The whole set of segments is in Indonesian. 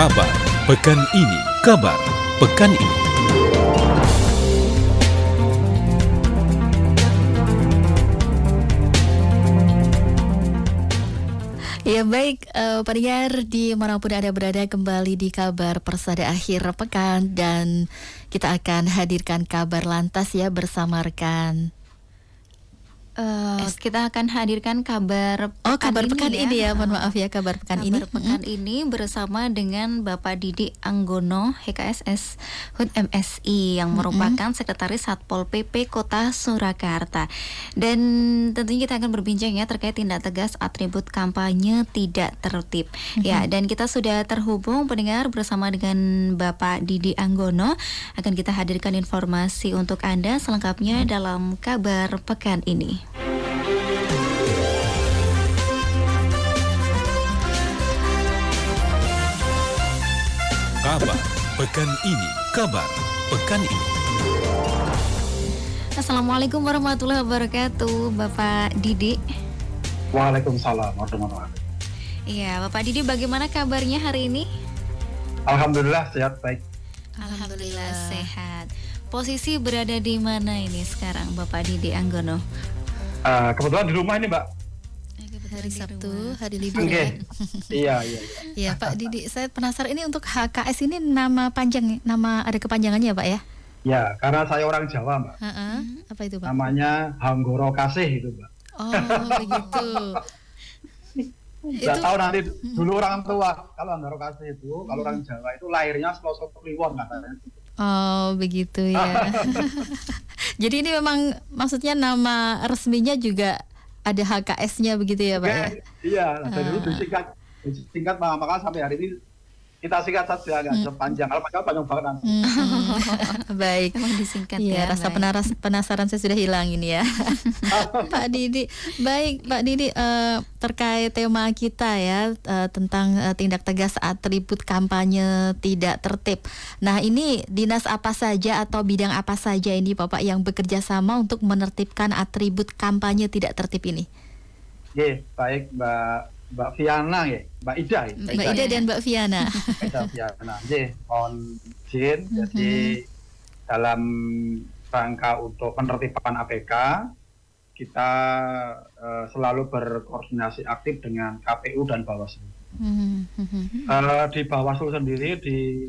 Kabar pekan ini, kabar pekan ini. Ya baik, pendengar dimanapun Anda berada, kembali di kabar Persada akhir pekan dan kita akan hadirkan kabar lantas ya bersama rekan. Kita akan hadirkan kabar Kabar pekan ini ini ya, mohon maaf ya, kabar pekan ini. Kabar pekan ini bersama dengan Bapak Didi Anggono, HKSS HUT MSI yang merupakan Sekretaris Satpol PP Kota Surakarta. Dan tentunya kita akan berbincang ya terkait tindak tegas atribut kampanye tidak tertib. Ya, dan kita sudah terhubung pendengar bersama dengan Bapak Didi Anggono. Akan kita hadirkan informasi untuk Anda selengkapnya dalam kabar pekan ini. Kabar pekan ini, kabar pekan ini. Assalamualaikum warahmatullahi wabarakatuh, Bapak Didi. Waalaikumsalam warahmatullahi wabarakatuh. Iya, Bapak Didi, bagaimana kabarnya hari ini? Alhamdulillah sehat baik. Alhamdulillah sehat. Posisi berada di mana ini sekarang, Bapak Didi Anggono? Kebetulan di rumah ini, Mbak. Hari Sabtu, hari libur Oke. ya. Iya. Ya Pak Didi, saya penasaran ini untuk HKS ini nama panjang, nama ada kepanjangannya ya Pak ya? Ya, karena saya orang Jawa, Mbak. Apa itu Pak? Namanya Hanggoro Kasih itu, Mbak. Oh begitu. Nggak tahu nanti dulu orang tua kalau Hanggoro Kasih itu, kalau orang Jawa itu lahirnya Selosok Kliwon katanya. Oh begitu ya. Jadi ini memang maksudnya nama resminya juga ada HKS-nya begitu ya Pak ya? Iya, dari dulu disingkat maka sampai hari ini kita singkat saja, nggak sepanjang. Kalau panjang banget nanti. Baik. Emang disingkat Ya, ya. rasa baik. penasaran saya sudah hilang ini ya. Pak Didi, baik Pak Didi, terkait tema kita ya tentang tindak tegas atribut kampanye tidak tertib. Nah ini dinas apa saja atau bidang apa saja ini Bapak yang bekerja sama untuk menertibkan atribut kampanye tidak tertib ini? Oke, baik Mbak Viana ya, Mbak Ida ya. Mbak Ida dan Mbak Viana. Ida Viana. Mohon izin. Jadi dalam rangka untuk penertiban APK, kita selalu berkoordinasi aktif dengan KPU dan Bawaslu. Di Bawaslu sendiri di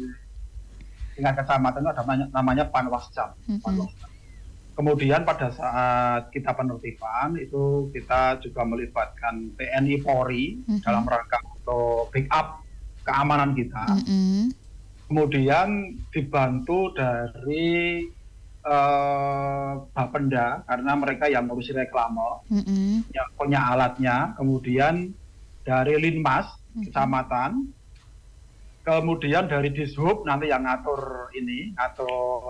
tingkat kecamatan itu ada namanya Panwascam. Kemudian pada saat kita penertiban itu kita juga melibatkan TNI Polri dalam rangka untuk backup keamanan kita. Kemudian dibantu dari Bapenda karena mereka yang ngurusi reklame, yang punya alatnya. Kemudian dari Linmas kecamatan. Kemudian dari Dishub nanti yang ngatur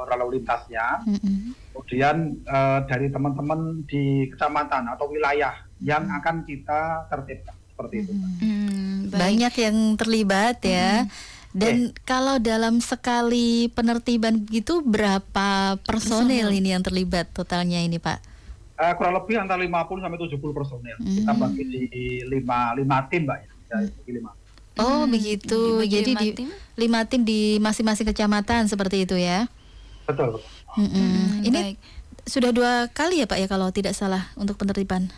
lalu lintasnya. Kemudian dari teman-teman di kecamatan atau wilayah yang akan kita tertibkan seperti itu. Banyak yang terlibat ya. Dan kalau dalam sekali penertiban begitu berapa personel ini yang terlibat totalnya ini Pak? Kurang lebih antara 50 sampai 70 personel. Kita bagi di 5 tim, Mbak ya. Bagi 5. Oh begitu, jadi di 5 tim di masing-masing kecamatan seperti itu ya? Betul. Ini Baik. sudah 2 kali ya Pak ya kalau tidak salah untuk penertiban?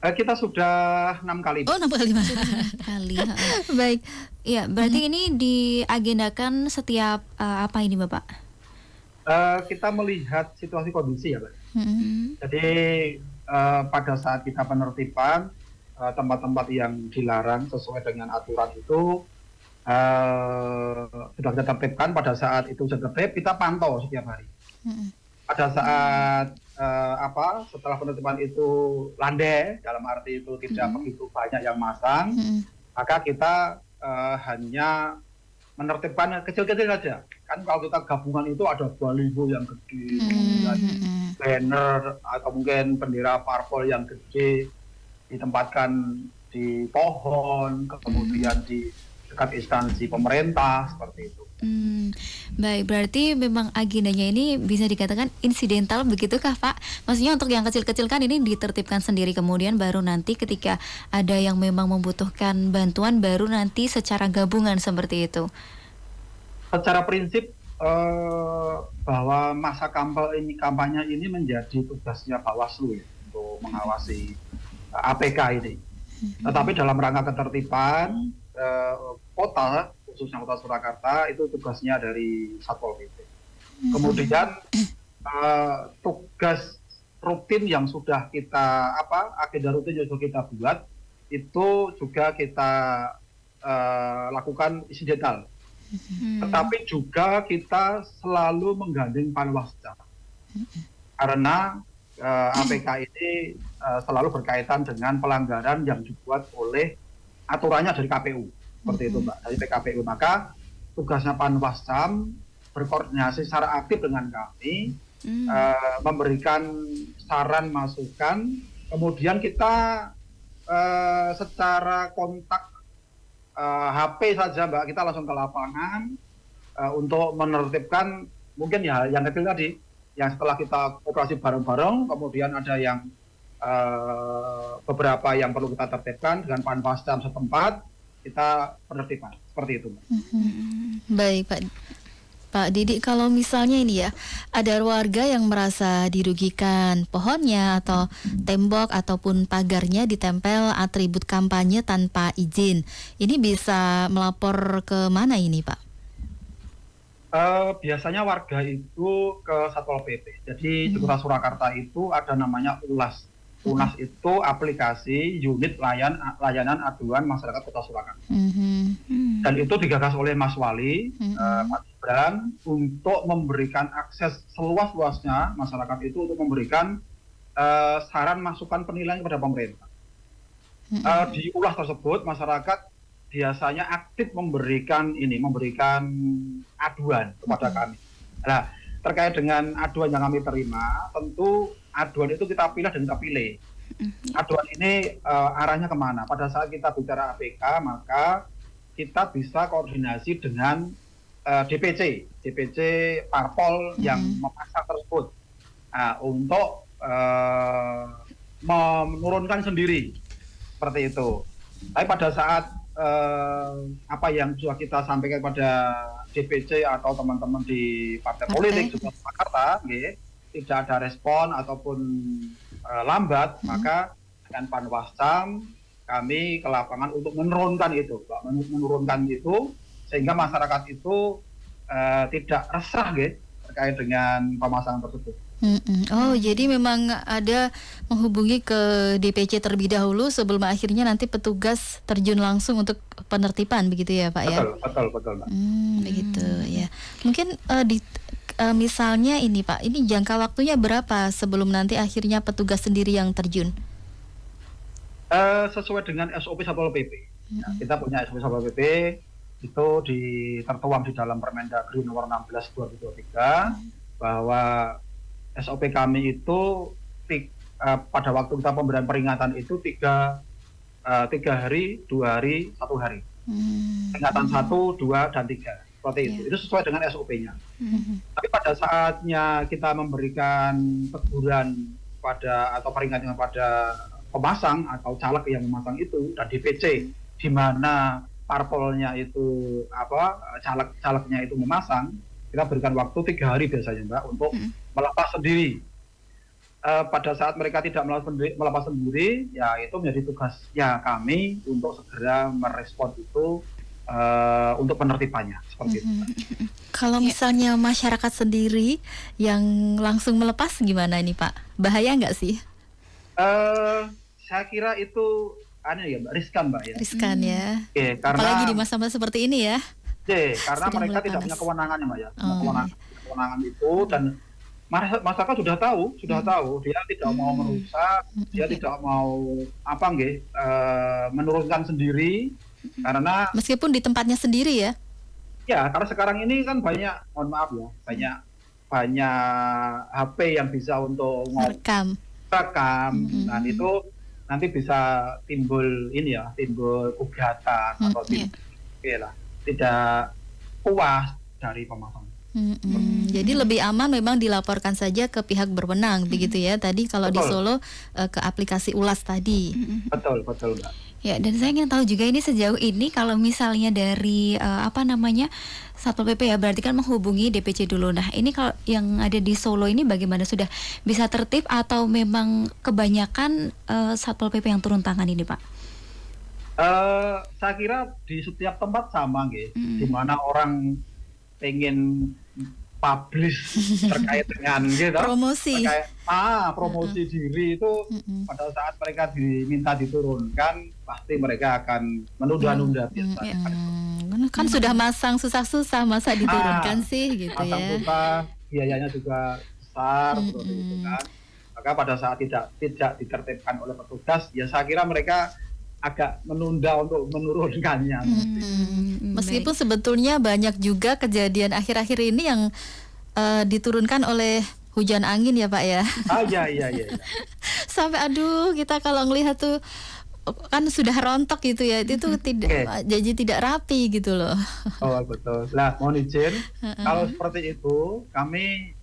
Kita sudah 6 kali. Oh 6 kali Pak. Kali. Baik. Ya, berarti ini diagendakan setiap apa ini, Bapak? Kita melihat situasi kondisi ya, Mbak. Jadi pada saat kita penertiban tempat-tempat yang dilarang sesuai dengan aturan itu sudah kita tertibkan. Pada saat itu sudah tertib, kita pantau setiap hari. Pada saat setelah penertiban itu landai, dalam arti itu tidak begitu banyak yang masang, maka kita hanya menertibkan kecil-kecil saja. Kan kalau kita gabungan itu ada baliho yang gede, banner atau mungkin bendera parpol yang gede ditempatkan di pohon, kemudian di dekat instansi pemerintah seperti itu. Baik, berarti memang agendanya ini bisa dikatakan insidental begitukah Pak? Maksudnya untuk yang kecil-kecil kan ini ditertibkan sendiri, kemudian baru nanti ketika ada yang memang membutuhkan bantuan baru nanti secara gabungan seperti itu. Secara prinsip bahwa masa kampanye ini menjadi tugasnya Bawaslu ya, untuk mengawasi APK ini. Tetapi dalam rangka ketertiban kota, khususnya Kota Surakarta, itu tugasnya dari Satpol PP. Kemudian tugas rutin yang sudah kita agenda rutin yang sudah kita buat itu juga kita lakukan insidental. Tetapi juga kita selalu menggandeng Panwascam. Karena APK ini selalu berkaitan dengan pelanggaran yang dibuat oleh aturannya dari KPU. Seperti itu Mbak, dari PKPU. Maka tugasnya Panwascam berkoordinasi secara aktif dengan kami, memberikan saran masukan, kemudian kita secara kontak HP saja Mbak, kita langsung ke lapangan untuk menertibkan mungkin ya yang kecil tadi, yang setelah kita operasi bareng-bareng, kemudian ada yang beberapa yang perlu kita tertibkan dengan Panwascam setempat, kita penertiban seperti itu. Baik Pak Didik, kalau misalnya ini ya ada warga yang merasa dirugikan pohonnya atau tembok ataupun pagarnya ditempel atribut kampanye tanpa izin, ini bisa melapor ke mana ini Pak? Biasanya warga itu ke Satpol PP. Jadi di Kota Surakarta itu ada namanya ULAS. ULAS itu aplikasi unit layanan aduan masyarakat Kota Surakarta. Dan itu digagas oleh Mas Wali, Pak Gibran, untuk memberikan akses seluas-luasnya masyarakat itu untuk memberikan saran masukan penilaian kepada pemerintah. Di ULAS tersebut masyarakat biasanya aktif memberikan aduan kepada kami. Nah, terkait dengan aduan yang kami terima, tentu aduan itu kita pilih dan kita pilih. Aduan ini arahnya kemana? Pada saat kita bicara APK, maka kita bisa koordinasi dengan DPC parpol yang memasang tersebut untuk menurunkan sendiri seperti itu. Tapi pada saat apa yang sudah kita sampaikan pada DPC atau teman-teman di partai politik juga Jakarta, tidak ada respon ataupun lambat, maka dengan Panwascam kami ke lapangan untuk menurunkan itu, sehingga masyarakat itu tidak resah terkait dengan pemasangan tersebut. Oh, jadi memang ada menghubungi ke DPC terlebih dahulu sebelum akhirnya nanti petugas terjun langsung untuk penertiban, begitu ya Pak ya? Betul Mbak. Begitu ya. Mungkin misalnya ini Pak, ini jangka waktunya berapa sebelum nanti akhirnya petugas sendiri yang terjun? Sesuai dengan SOP Satpol PP. Kita punya SOP Satpol PP, itu tertuang di dalam Permendagri nomor 16 2023 bahwa SOP kami itu pada waktu kita pemberian peringatan itu 3 hari, 2 hari, 1 hari. Peringatan 1, 2, dan 3. Seperti itu. Itu sesuai dengan SOP-nya. Tapi pada saatnya kita memberikan teguran atau peringatan pada pemasang atau caleg yang memasang itu dan DPC di mana parpolnya itu calegnya itu memasang, kita berikan waktu 3 hari biasanya Mbak untuk melepas sendiri. Pada saat mereka tidak melepas sendiri, ya itu menjadi tugasnya kami untuk segera merespon itu untuk penertibannya seperti itu. Kalau misalnya masyarakat sendiri yang langsung melepas gimana ini Pak? Bahaya nggak sih? Saya kira itu Mbak, riskan Mbak ya. Riskan ya. Karena apalagi di masa-masa seperti ini ya. Karena mereka tidak punya kewenangan Mbak ya. Kewenangan itu, dan masyarakat sudah tahu dia tidak mau merusak, dia tidak mau menurunkan sendiri karena meskipun di tempatnya sendiri ya. Ya, karena sekarang ini kan banyak HP yang bisa untuk rekam. Dan itu nanti bisa timbul gugatan atau tidak puas dari pemasang. Jadi lebih aman memang dilaporkan saja ke pihak berwenang begitu ya. Tadi kalau di Betul. Solo ke aplikasi ULAS tadi. Betul, Mbak. Ya, dan saya ingin tahu juga ini sejauh ini kalau misalnya dari Satpol PP ya, berarti kan menghubungi DPC dulu. Nah, ini kalau yang ada di Solo ini bagaimana, sudah bisa tertib atau memang kebanyakan Satpol PP yang turun tangan ini, Pak? Saya kira di setiap tempat sama nggih, di mana orang pengen publish terkait dengan gitu, Promosi. promosi diri itu pada saat mereka diminta diturunkan pasti mereka akan menunda-nunda biasanya. Kan sudah masang susah-susah, masa diturunkan sih gitu Masang ya. susah, biayanya juga besar seperti itu kan. Maka pada saat tidak ditertibkan oleh petugas, ya saya kira mereka agak menunda untuk menurunkannya. Meskipun sebetulnya banyak juga kejadian akhir-akhir ini yang diturunkan oleh hujan angin ya Pak ya. Iya. Sampai aduh, kita kalau ngelihat tuh kan sudah rontok gitu ya, itu tidak jadi tidak rapi gitu loh. Oh betul. Lah mohon izin, kalau seperti itu kami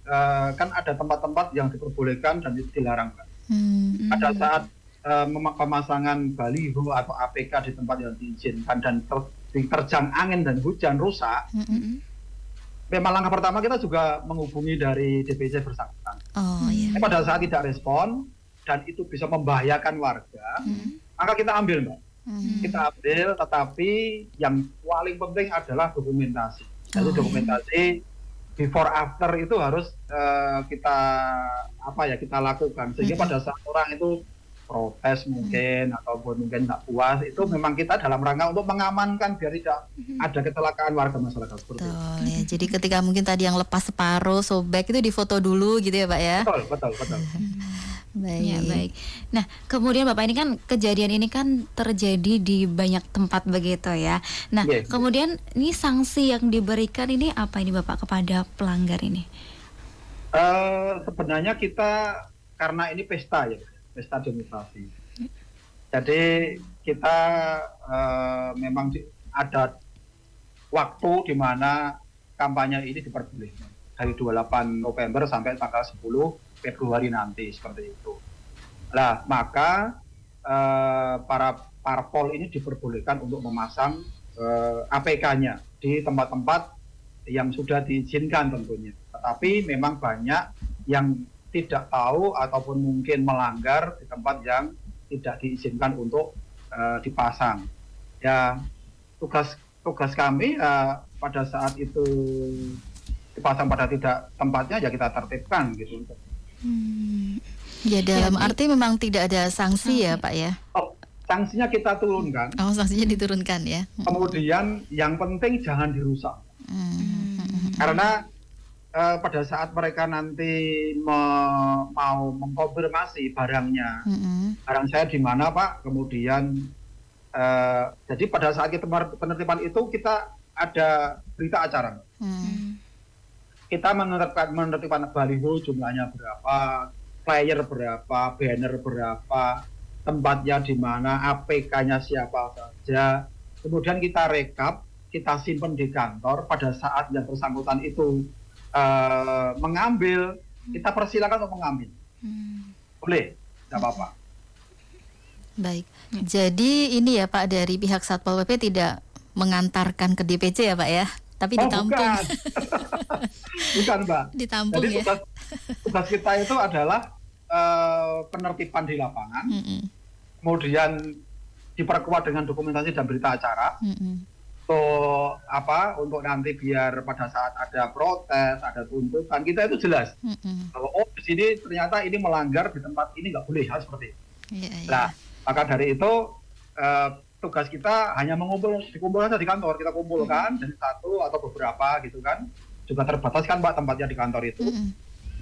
kan ada tempat-tempat yang diperbolehkan dan dilarang, Pak. Pada saat pemasangan baliho atau APK di tempat yang diizinkan dan diterjang angin dan hujan rusak, memang langkah pertama kita juga menghubungi dari DPC bersangkutan. Pada saat tidak respon dan itu bisa membahayakan warga, maka kita ambil, Mbak. Kita ambil, tetapi yang paling penting adalah dokumentasi. Jadi dokumentasi before after itu harus kita lakukan, sehingga pada saat orang itu protes mungkin ataupun mungkin nggak puas, itu memang kita dalam rangka untuk mengamankan biar tidak ada kecelakaan warga masyarakat seperti itu. Ya, jadi ketika mungkin tadi yang lepas separuh, sobek itu difoto dulu gitu ya Pak ya. Betul. Baik. Ya, baik. Nah, kemudian Bapak, ini kan kejadian ini kan terjadi di banyak tempat begitu ya. Nah, kemudian ini sanksi yang diberikan ini apa ini Bapak kepada pelanggar ini? Sebenarnya kita karena ini pesta demokrasi. Jadi kita memang ada waktu di mana kampanye ini diperbolehkan dari 28 November sampai tanggal 10 Februari nanti seperti itu. Nah, maka para parpol ini diperbolehkan untuk memasang APK-nya di tempat-tempat yang sudah diizinkan tentunya. Tetapi memang banyak yang tidak tahu ataupun mungkin melanggar di tempat yang tidak diizinkan untuk dipasang. Ya, tugas kami pada saat itu dipasang pada tidak tempatnya ya kita tertibkan gitu. Ya dalam arti memang tidak ada sanksi ya Pak ya? Sanksinya kita turunkan. Sanksinya diturunkan ya. Kemudian yang penting jangan dirusak. Karena pada saat mereka nanti mau mengkonfirmasi barangnya, barang saya di mana Pak, kemudian jadi pada saat kita penertiban itu kita ada berita acara. Kita menertibkan baliho jumlahnya berapa, flyer berapa, banner berapa, tempatnya di mana, APK-nya siapa saja. Kemudian kita rekap, kita simpan di kantor. Pada saat yang bersangkutan itu mengambil, kita persilakan untuk mengambil. Boleh, tidak apa-apa. Baik. Jadi ini ya Pak, dari pihak Satpol PP tidak mengantarkan ke DPC ya Pak ya? Tapi ditampung. Bukan Mbak. Ditampung. Jadi tugas kita itu adalah penertiban di lapangan, kemudian diperkuat dengan dokumentasi dan berita acara. Untuk nanti biar pada saat ada protes, ada tuntutan, kita itu jelas bahwa di sini ternyata ini melanggar, di tempat ini nggak boleh, hal seperti itu. Nah, maka dari itu tugas kita hanya dikumpulkan saja di kantor, kita kumpulkan dari satu atau beberapa gitu kan, juga terbatas kan Mbak tempatnya di kantor itu.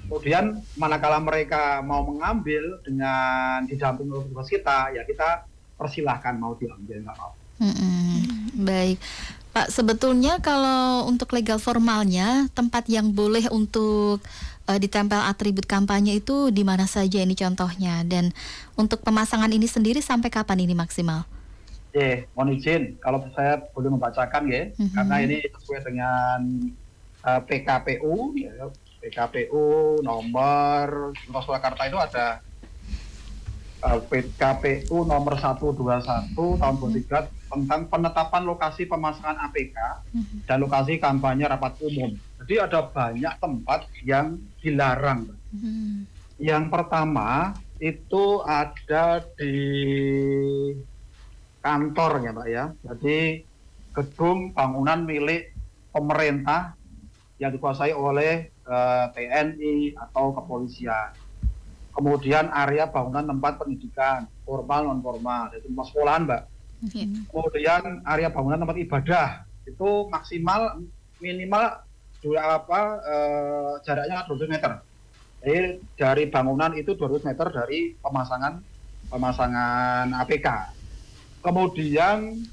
Kemudian manakala mereka mau mengambil dengan didampingi oleh tugas kita, ya kita persilahkan mau diambil, nggak apa-apa. Baik Pak, sebetulnya kalau untuk legal formalnya tempat yang boleh untuk ditempel atribut kampanye itu di mana saja ini contohnya, dan untuk pemasangan ini sendiri sampai kapan ini maksimal? Mohon izin kalau saya boleh membacakan ya, karena ini sesuai dengan PKPU, ya, PKPU nomor Surakarta itu ada PKPU nomor 121 tahun 2003 tentang penetapan lokasi pemasangan APK dan lokasi kampanye rapat umum. Jadi ada banyak tempat yang dilarang. Yang pertama itu ada di kantor ya Mbak ya. Jadi gedung bangunan milik pemerintah yang dikuasai oleh TNI atau kepolisian. Kemudian area bangunan tempat pendidikan, formal non formal, itu tempat sekolahan Mbak. Kemudian area bangunan tempat ibadah itu maksimal minimal jaraknya 200 meter. Jadi dari bangunan itu 200 meter dari pemasangan APK. Kemudian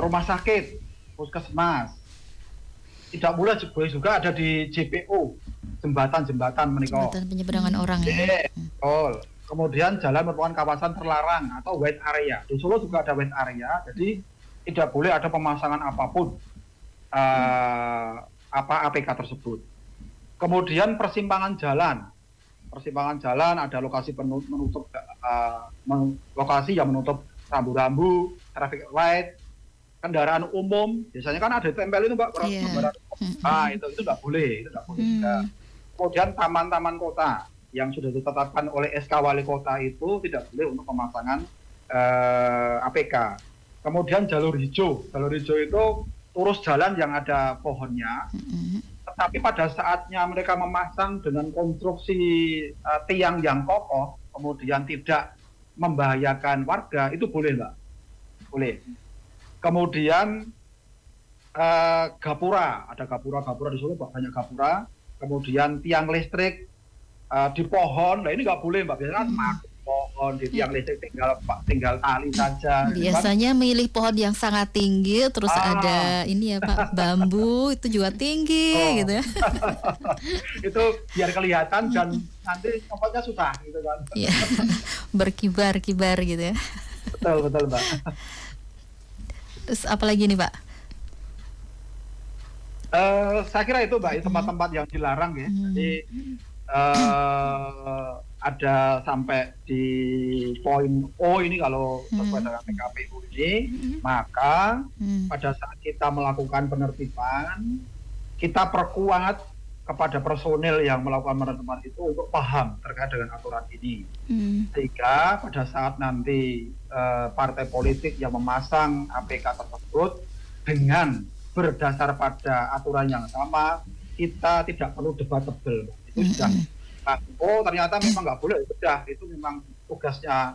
rumah sakit, puskesmas, tidak boleh juga ada di JPO, jembatan menikah. Jembatan penyeberangan orang ya. Betul. Kemudian jalan merupakan kawasan terlarang atau white area. Di Solo juga ada white area, jadi tidak boleh ada pemasangan apapun APK tersebut. Kemudian persimpangan jalan ada lokasi menutup lokasi yang menutup rambu-rambu, traffic light, kendaraan umum. Biasanya kan ada tempel itu Mbak, kendaraan umum. Itu nggak boleh, juga. Kemudian taman-taman kota yang sudah ditetapkan oleh SK Wali Kota itu tidak boleh untuk pemasangan APK. Kemudian jalur hijau itu lurus jalan yang ada pohonnya. Tetapi pada saatnya mereka memasang dengan konstruksi tiang yang kokoh, kemudian tidak membahayakan warga, itu boleh Mbak? Boleh. Kemudian gapura, ada gapura di Solo banyak gapura. Kemudian tiang listrik di pohon, nah ini nggak boleh Mbak, biasanya kan pohon di tiang listrik tinggal tali saja. Biasanya milih pohon yang sangat tinggi, terus ada ini ya Pak, bambu itu juga tinggi gitu ya. Itu biar kelihatan dan nanti tempatnya susah gitu kan. Iya. Berkibar-kibar gitu ya. Betul Mbak. Terus apa lagi nih Pak? Saya kira itu Mbak, tempat-tempat yang dilarang ya. Jadi ada sampai di poin O ini kalau sesuai dengan PKPU ini, maka pada saat kita melakukan penertiban, kita perkuat kepada personil yang melakukan penertiban itu untuk paham terkait dengan aturan ini. Sehingga pada saat nanti partai politik yang memasang APK tersebut dengan berdasar pada aturan yang sama, kita tidak perlu debat tebal. Itu sudah, oh ternyata memang nggak boleh, sudah itu memang tugasnya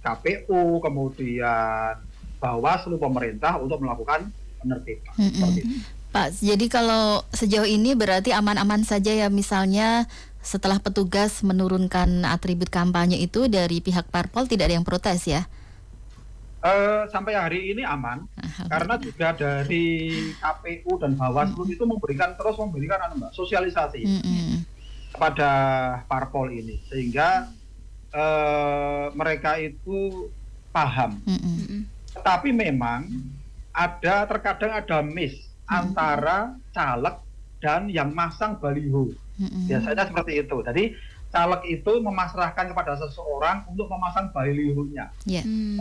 KPU, kemudian Bawaslu, pemerintah untuk melakukan penertiban. Pak, jadi kalau sejauh ini berarti aman-aman saja ya, misalnya setelah petugas menurunkan atribut kampanye itu dari pihak parpol tidak ada yang protes ya? Sampai hari ini aman, karena juga dari KPU dan Bawaslu itu terus memberikan sosialisasi kepada parpol ini, sehingga mereka itu paham. Tetapi memang terkadang ada miss antara caleg dan yang masang baliho. Biasanya seperti itu. Jadi caleg itu memasrahkan kepada seseorang untuk memasang balihonya.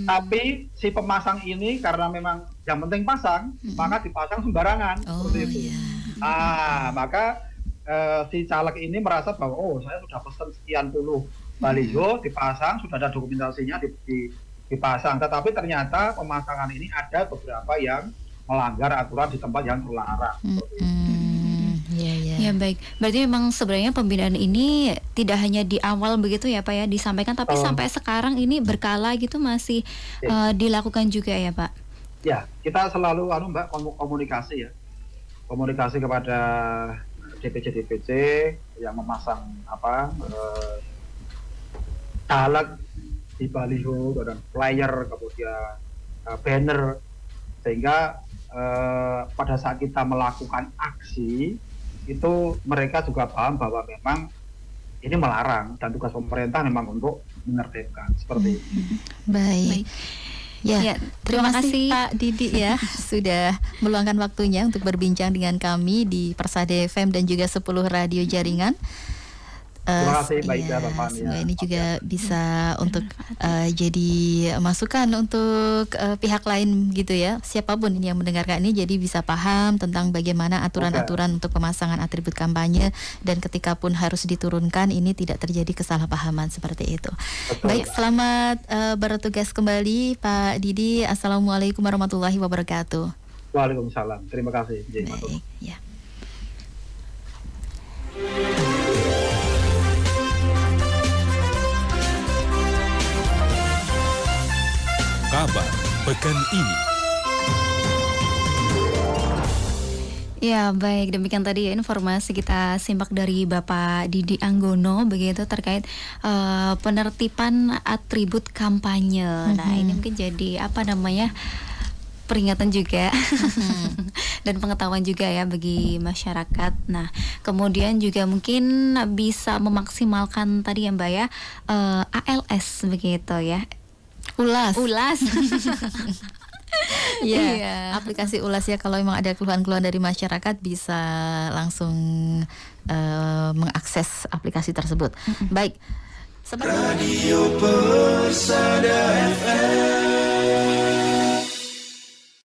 Tapi si pemasang ini karena memang yang penting pasang, maka dipasang sembarangan. Seperti itu. Maka si caleg ini merasa bahwa saya sudah pesan sekian puluh baliho dipasang, sudah ada dokumentasinya dipasang. Tetapi ternyata pemasangan ini ada beberapa yang melanggar aturan di tempat yang terlarang. Ya baik, berarti memang sebenarnya pembinaan ini tidak hanya di awal begitu ya Pak ya disampaikan, tapi sampai sekarang ini berkala gitu masih dilakukan juga ya Pak? Ya, kita selalu Mbak komunikasi ya, komunikasi kepada DPC yang memasang caleg di baliho dan flyer, kemudian banner, sehingga pada saat kita melakukan aksi itu mereka juga paham bahwa memang ini melarang dan tugas pemerintah memang untuk menertibkan seperti itu. Baik. Ya, Ya, terima kasih Pak Didi ya sudah meluangkan waktunya untuk berbincang dengan kami di Persada FM dan juga 10 radio jaringan. Terima kasih Mbak Ida, Iya, Bapak Fania. semoga ini juga bisa untuk jadi masukan untuk pihak lain gitu ya. Siapapun ini yang mendengarkan ini jadi bisa paham tentang bagaimana aturan-aturan untuk pemasangan atribut kampanye dan ketika pun harus diturunkan ini tidak terjadi kesalahpahaman seperti itu. Betul. Baik, selamat bertugas kembali Pak Didi. Assalamualaikum warahmatullahi wabarakatuh. Waalaikumsalam. Terima kasih. Baik, ya. Kabar pekan ini. Ya, baik, demikian tadi ya informasi kita simak dari Bapak Didi Anggono begitu terkait penertiban atribut kampanye. Nah, ini mungkin jadi apa namanya? Peringatan juga dan pengetahuan juga ya bagi masyarakat. Nah, kemudian juga mungkin bisa memaksimalkan tadi ya Mbak ya ALS begitu ya. Ulas. Iya. Iya, aplikasi Ulas ya kalau memang ada keluhan-keluhan dari masyarakat bisa langsung mengakses aplikasi tersebut. Baik. Radio Persada FM.